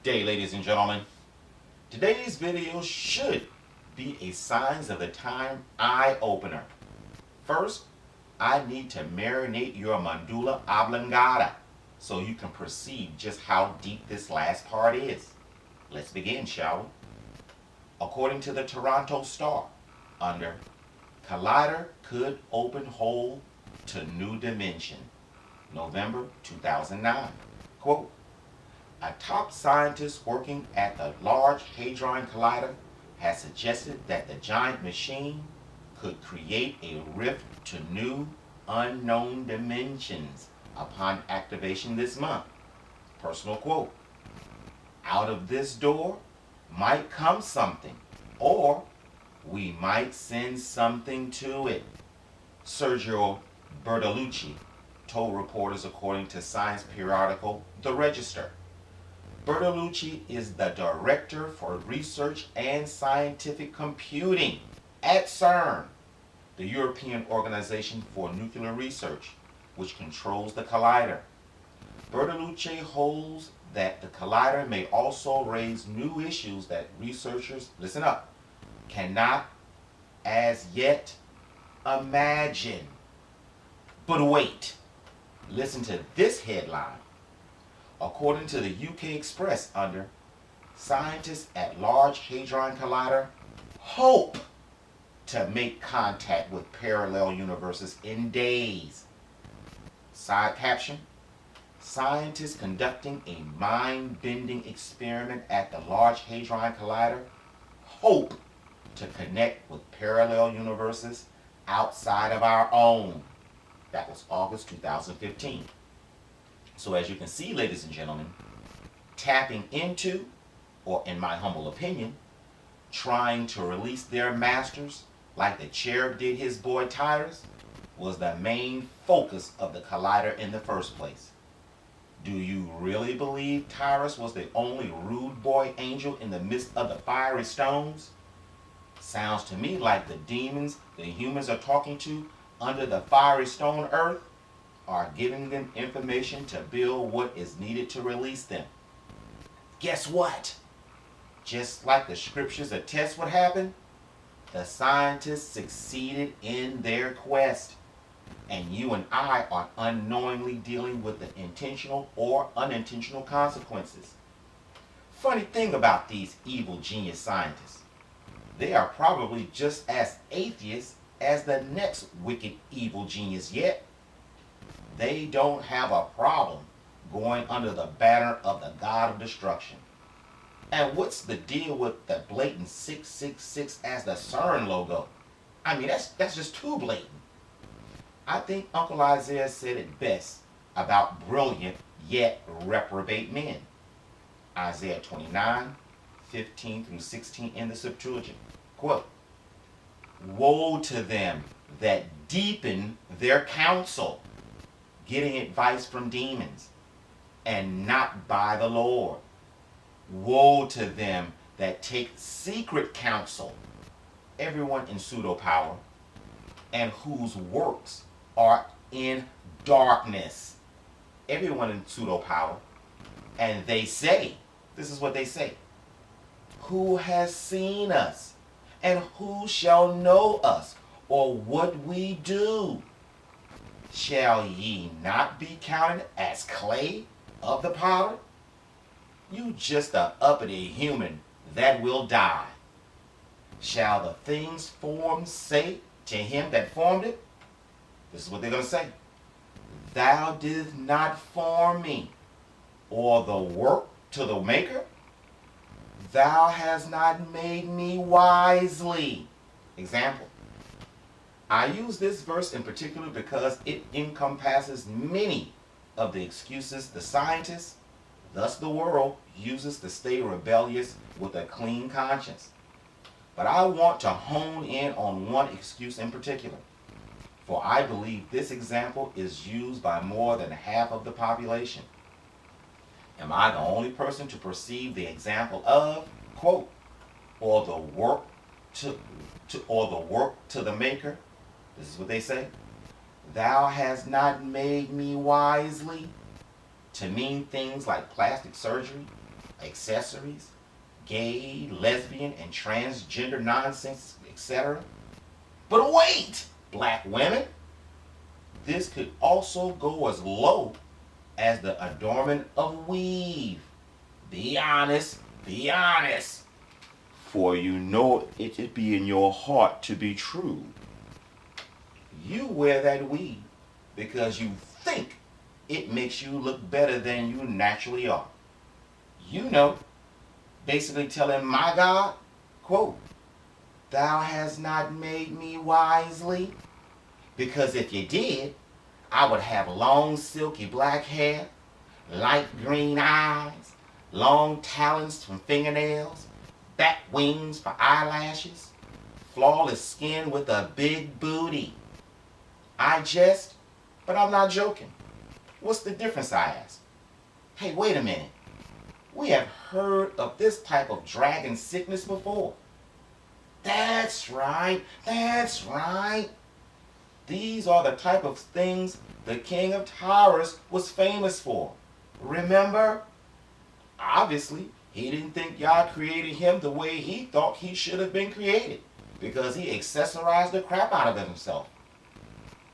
day, ladies and gentlemen. Today's video should be a signs of the time eye-opener. First, I need to marinate your medulla oblongata so you can perceive just how deep this last part is. Let's begin, shall we? According to the Toronto Star, under Collider could open hole to new dimension, November 2009. Quote, a top scientist working at the Large Hadron Collider has suggested that the giant machine could create a rift to new, unknown dimensions upon activation this month. Personal quote, out of this door might come something, or we might send something to it. Sergio Bertolucci told reporters according to science periodical The Register. Bertolucci is the Director for Research and Scientific Computing at CERN, the European Organization for Nuclear Research, which controls the collider. Bertolucci holds that the collider may also raise new issues that researchers, listen up, cannot as yet imagine. But wait, listen to this headline. According to the UK Express, under scientists at Large Hadron Collider hope to make contact with parallel universes in days. Side caption, scientists conducting a mind-bending experiment at the Large Hadron Collider hope to connect with parallel universes outside of our own. That was August 2015. So as you can see, ladies and gentlemen, tapping into, or in my humble opinion, trying to release their masters like the cherub did his boy Tyrus was the main focus of the collider in the first place. Do you really believe Tyrus was the only rude boy angel in the midst of the fiery stones? Sounds to me like the demons the humans are talking to under the fiery stone earth are giving them information to build what is needed to release them. Guess what? Just like the scriptures attest what happened, the scientists succeeded in their quest. And you and I are unknowingly dealing with the intentional or unintentional consequences. Funny thing about these evil genius scientists, they are probably just as atheists as the next wicked evil genius yet. They don't have a problem going under the banner of the God of Destruction. And what's the deal with the blatant 666 as the CERN logo? I mean, that's just too blatant. I think Uncle Isaiah said it best about brilliant yet reprobate men. Isaiah 29, 15 through 16 in the Septuagint. Quote, woe to them that deepen their counsel, getting advice from demons, and not by the Lord. Woe to them that take secret counsel, everyone in pseudo-power, and whose works are in darkness, everyone in pseudo-power, and they say, this is what they say, who has seen us, and who shall know us, or what we do? Shall ye not be counted as clay of the potter? You just a uppity human that will die. Shall the things formed say to him that formed it? This is what they're going to say. Thou didst not form me, or the work to the maker. Thou hast not made me wisely. Example. I use this verse in particular because it encompasses many of the excuses the scientists, thus the world, uses to stay rebellious with a clean conscience. But I want to hone in on one excuse in particular, for I believe this example is used by more than half of the population. Am I the only person to perceive the example of, quote, or the work to the maker? This is what they say. Thou hast not made me wisely, to mean things like plastic surgery, accessories, gay, lesbian, and transgender nonsense, etc. But wait, black women, this could also go as low as the adornment of weave. Be honest, be honest. For you know it be in your heart to be true. You wear that weave because you think it makes you look better than you naturally are. You know, basically telling my God, quote, "Thou hast not made me wisely." Because if you did, I would have long silky black hair, light green eyes, long talons from fingernails, bat wings for eyelashes, flawless skin with a big booty. I jest, but I'm not joking. What's the difference, I ask? Hey, wait a minute. We have heard of this type of dragon sickness before. That's right, that's right. These are the type of things the king of Tyrus was famous for. Remember? Obviously, he didn't think Yah created him the way he thought he should have been created, because he accessorized the crap out of himself.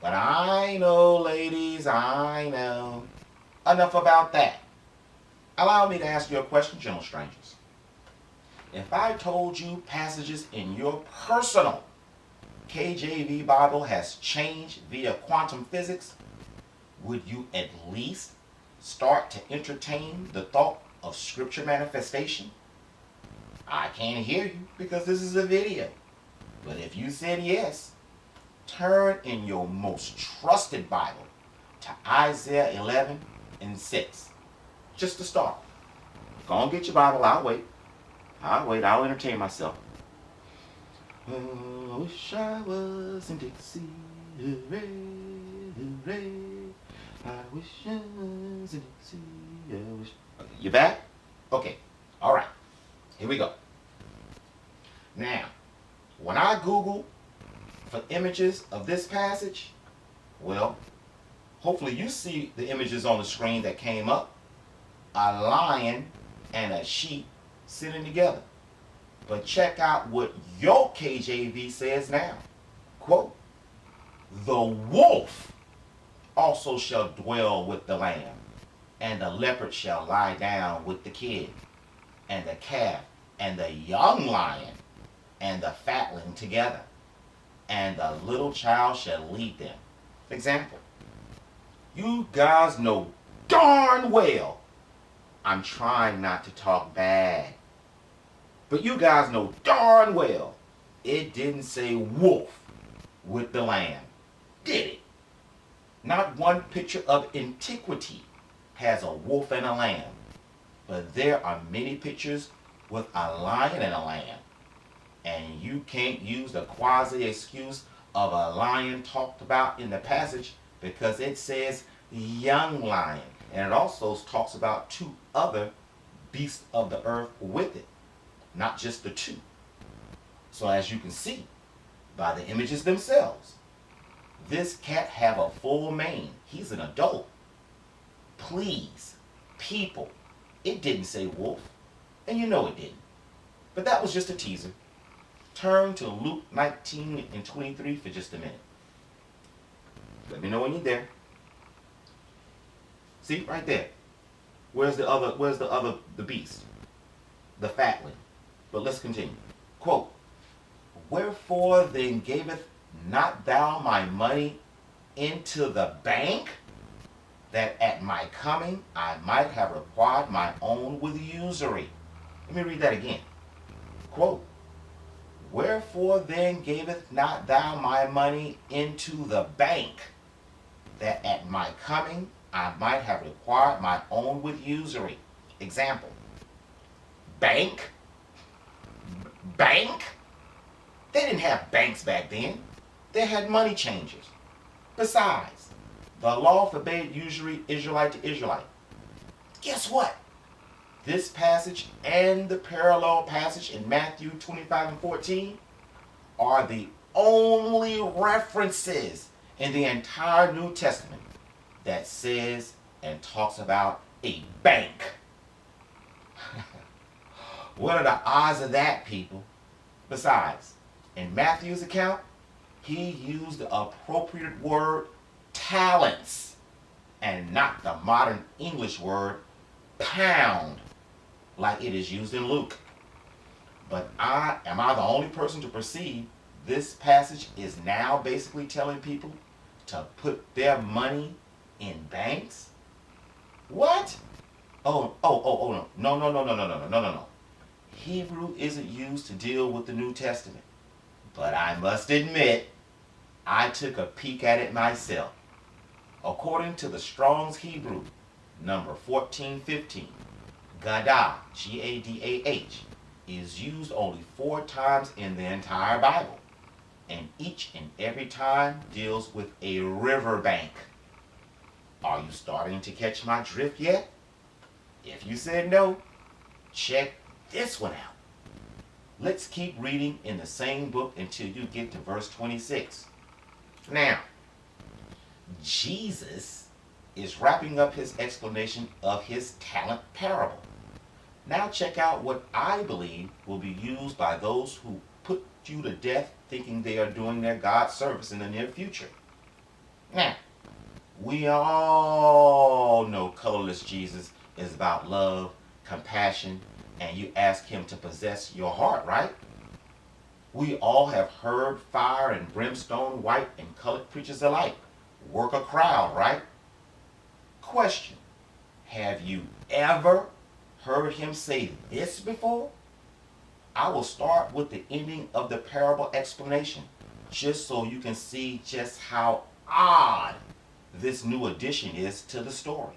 But I know, ladies, I know. Enough about that. Allow me to ask you a question, gentle strangers. If I told you passages in your personal KJV Bible has changed via quantum physics, would you at least start to entertain the thought of scripture manifestation? I can't hear you because this is a video. But if you said yes, turn in your most trusted Bible to Isaiah 11:6. Just to start. Go on, get your Bible. I'll wait. I'll entertain myself. Oh, I wish I was in Dixie. Hooray, hooray. I wish I was in Dixie. I wish... You back? Okay. All right. Here we go. Now, when I Google for images of this passage, well, hopefully you see the images on the screen that came up. A lion and a sheep sitting together. But check out what your KJV says now. Quote, "The wolf also shall dwell with the lamb, and the leopard shall lie down with the kid, and the calf, and the young lion, and the fatling together, and the little child shall lead them." Example. You guys know darn well I'm trying not to talk bad. But you guys know darn well it didn't say wolf with the lamb, did it? Not one picture of antiquity has a wolf and a lamb. But there are many pictures with a lion and a lamb. And you can't use the quasi-excuse of a lion talked about in the passage because it says young lion. And it also talks about two other beasts of the earth with it, not just the two. So as you can see by the images themselves, this cat have a full mane. He's an adult. Please, people, it didn't say wolf, and you know it didn't. But that was just a teaser. Turn to Luke 19:23 for just a minute. Let me know when you're there. See, right there. Where's the beast? The fatling. But let's continue. Quote, "Wherefore then gaveth not thou my money into the bank, that at my coming I might have required my own with usury?" Let me read that again. Quote, "Wherefore then gaveth not thou my money into the bank, that at my coming I might have required my own with usury?" Example. Bank? Bank? They didn't have banks back then. They had money changers. Besides, the law forbade usury Israelite to Israelite. Guess what? This passage and the parallel passage in Matthew 25:14 are the only references in the entire New Testament that says and talks about a bank. What are the odds of that, people? Besides, in Matthew's account, he used the appropriate word talents and not the modern English word pound like it is used in Luke. But am I the only person to perceive this passage is now basically telling people to put their money in banks? What? Oh, no. Hebrew isn't used to deal with the New Testament. But I must admit, I took a peek at it myself. According to the Strong's Hebrew, number 1415, Gadah, G-A-D-A-H, is used only 4 times in the entire Bible, and each and every time deals with a riverbank. Are you starting to catch my drift yet? If you said no, check this one out. Let's keep reading in the same book until you get to verse 26. Now, Jesus is wrapping up his explanation of his talent parable. Now check out what I believe will be used by those who put you to death thinking they are doing their God service in the near future. Now, we all know colorless Jesus is about love, compassion, and you ask him to possess your heart, right? We all have heard fire and brimstone, white and colored preachers alike work a crowd, right? Question: have you ever heard him say this before? I will start with the ending of the parable explanation, just so you can see just how odd this new addition is to the story.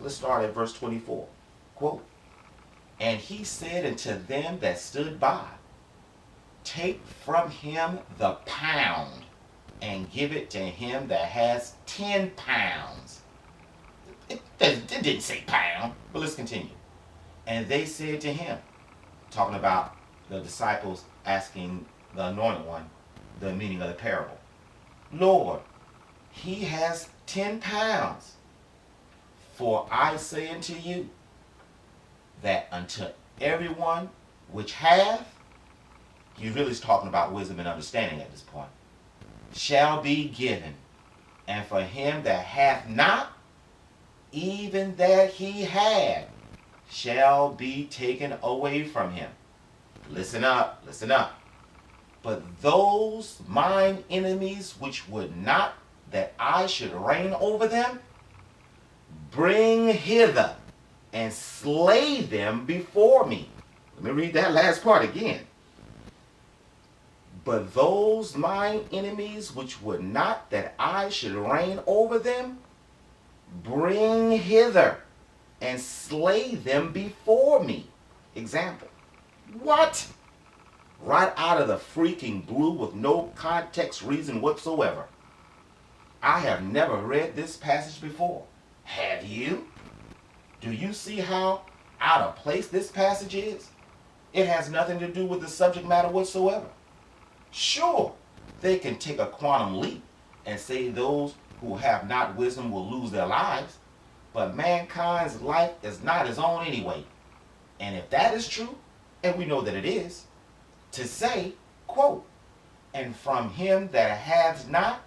Let's start at verse 24. Quote, "And he said unto them that stood by, Take from him the pound, and give it to him that has 10 pounds. It didn't say pound, but let's continue. And they said to him," talking about the disciples asking the anointed one the meaning of the parable, "Lord, he has 10 pounds. For I say unto you, that unto everyone which hath," he really is talking about wisdom and understanding at this point, "shall be given, and for him that hath not, even that he had shall be taken away from him." Listen up, listen up. "But those mine enemies which would not that I should reign over them, bring hither and slay them before me." Let me read that last part again. "But those mine enemies which would not that I should reign over them, bring hither and slay them before me." Example. What? Right out of the freaking blue with no context reason whatsoever. I have never read this passage before. Have you? Do you see how out of place this passage is? It has nothing to do with the subject matter whatsoever. Sure, they can take a quantum leap and say those who have not wisdom will lose their lives, but mankind's life is not his own anyway. And if that is true, and we know that it is, to say, quote, "And from him that hath not,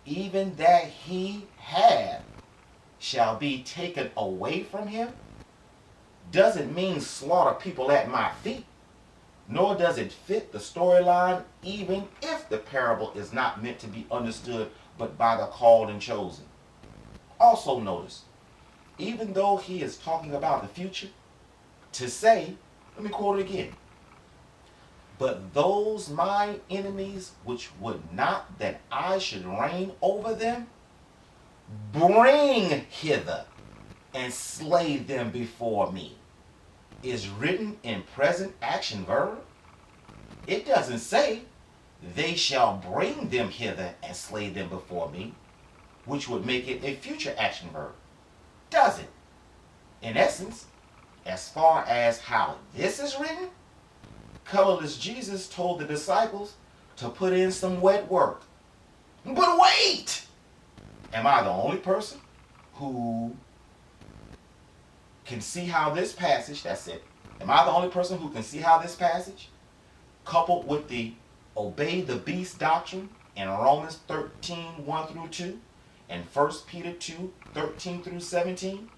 even that he had, shall be taken away from him," doesn't mean slaughter people at my feet, nor does it fit the storyline, even if the parable is not meant to be understood but by the called and chosen. Also notice, even though he is talking about the future, to say, let me quote it again, "But those mine enemies which would not that I should reign over them, bring hither and slay them before me," is written in present action verb. It doesn't say, "They shall bring them hither and slay them before me," which would make it a future action verb, does it? In essence, as far as how this is written, colorless Jesus told the disciples to put in some wet work. But wait! Am I the only person who can see how this passage, that's it, Am I the only person who can see how this passage, coupled with the obey the beast doctrine in Romans 13, 1 through 2, and 1 Peter 2, 13 through 17,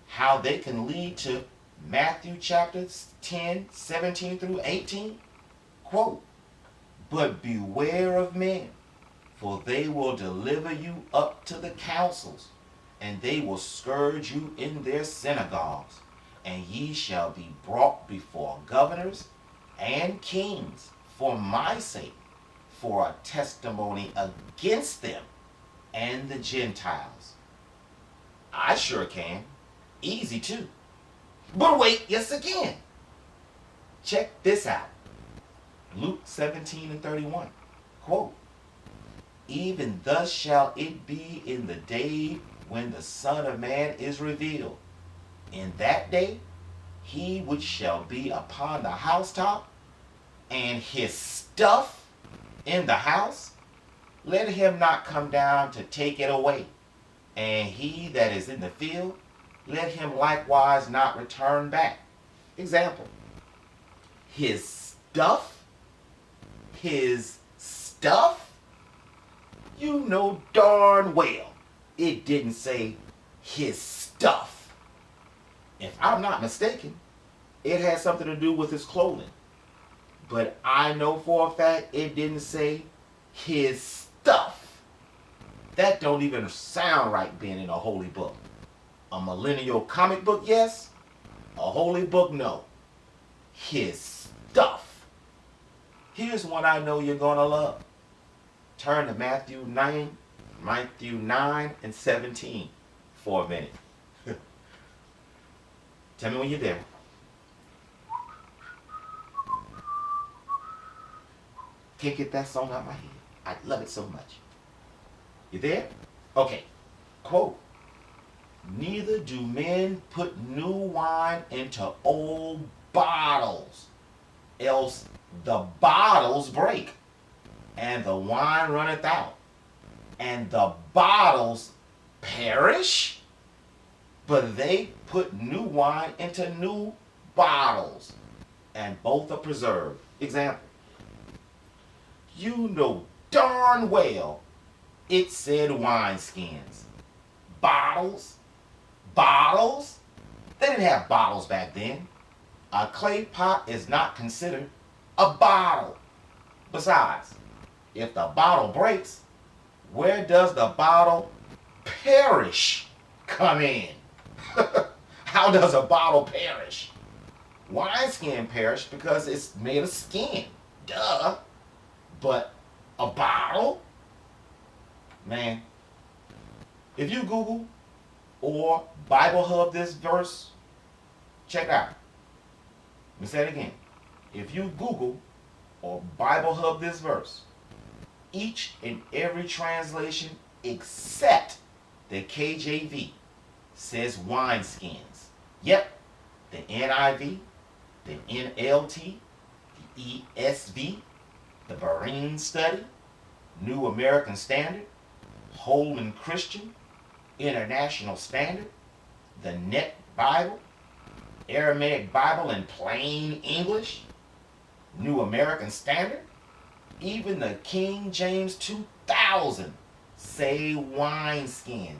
how they can lead to Matthew chapter 10, 17 through 18? Quote, but beware of men, for they will deliver you up to the councils, and they will scourge you in their synagogues, and ye shall be brought before governors and kings for my sake, for a testimony against them and the Gentiles. I sure can. Easy too. But wait, yes again. Check this out. Luke 17 and 31. Quote, even thus shall it be in the day when the Son of Man is revealed. In that day, he which shall be upon the housetop, and his stuff in the house, let him not come down to take it away. And he that is in the field, let him likewise not return back. Example, his stuff, you know darn well it didn't say his stuff. If I'm not mistaken, it had something to do with his clothing. But I know for a fact it didn't say his stuff. That don't even sound right being in a holy book. A millennial comic book, yes. A holy book, no. His stuff. Here's one I know you're going to love. Turn to Matthew 9 and 17 for a minute. Tell me when you're there. Can't get that song out of my head. I love it so much. You there? Okay. Quote, neither do men put new wine into old bottles, else the bottles break, and the wine runneth out, and the bottles perish. But they put new wine into new bottles, and both are preserved. Example, you know darn well it said wineskins. Bottles? Bottles? They didn't have bottles back then. A clay pot is not considered a bottle. Besides, if the bottle breaks, where does the bottle perish come in? How does a bottle perish? Wineskin perish because it's made of skin. Duh. But a bottle? Man, if you Google or Bible Hub this verse, check it out. Let me say it again. If you Google or Bible Hub this verse, each and every translation except the KJV says wineskins. Yep, the NIV, the NLT, the ESV, the Berean Study, New American Standard, Holman Christian, International Standard, the Net Bible, Aramaic Bible in plain English, New American Standard, even the King James 2000 say wineskins.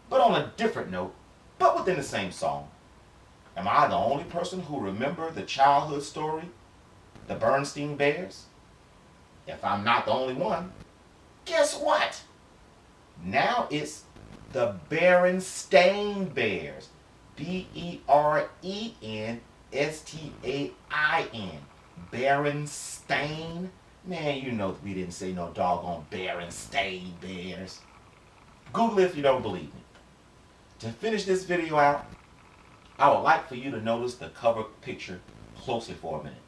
But on a different note, but within the same song, am I the only person who remember the childhood story, the Bernstein Bears? If I'm not the only one, guess what? Now it's the Berenstain Bears. Berenstain. Berenstain. Man, you know we didn't say no doggone Berenstain Bears. Google it if you don't believe me. To finish this video out, I would like for you to notice the cover picture closely for a minute.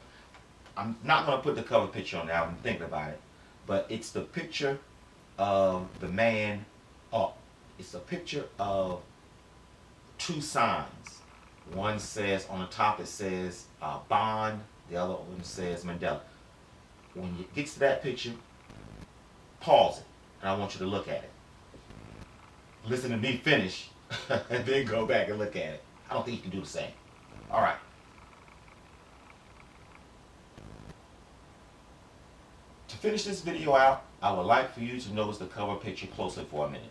I'm not going to put the cover picture on now, I'm thinking about it. But it's the picture of the man. Oh, it's a picture of two signs. One says, on the top it says Bond, the other one says Mandela. When you get to that picture, pause it, and I want you to look at it. Listen to me finish, and then go back and look at it. I don't think you can do the same. All right, finish this video out, I would like for you to notice the cover picture closely for a minute.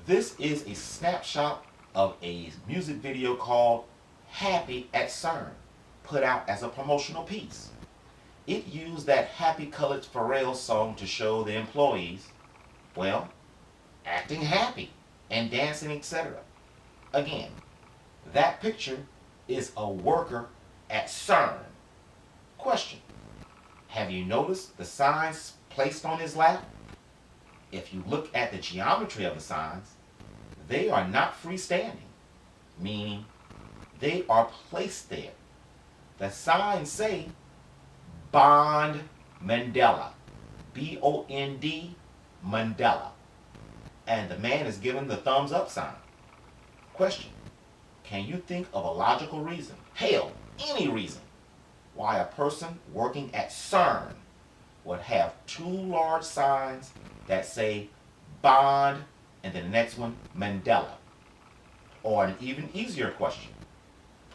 This is a snapshot of a music video called Happy at CERN, put out as a promotional piece. It used that Happy Colored Pharrell song to show the employees, well, acting happy and dancing, etc. Again, that picture is a worker at CERN. Question: have you noticed the signs placed on his lap? If you look at the geometry of the signs, they are not freestanding, meaning they are placed there. The signs say Bond Mandela, B-O-N-D Mandela, and the man is given the thumbs up sign. Question: can you think of a logical reason, hell, any reason, why a person working at CERN would have two large signs that say Bond and then the next one Mandela? Or an even easier question: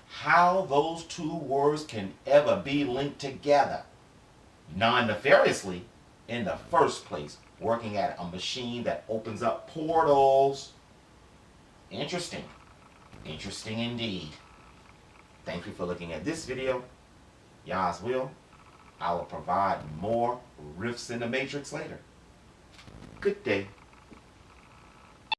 how those two words can ever be linked together non-nefariously in the first place, working at a machine that opens up portals? Interesting. Interesting indeed. Thank you for looking at this video. Yah's will, I will provide more riffs in the matrix later. Good day.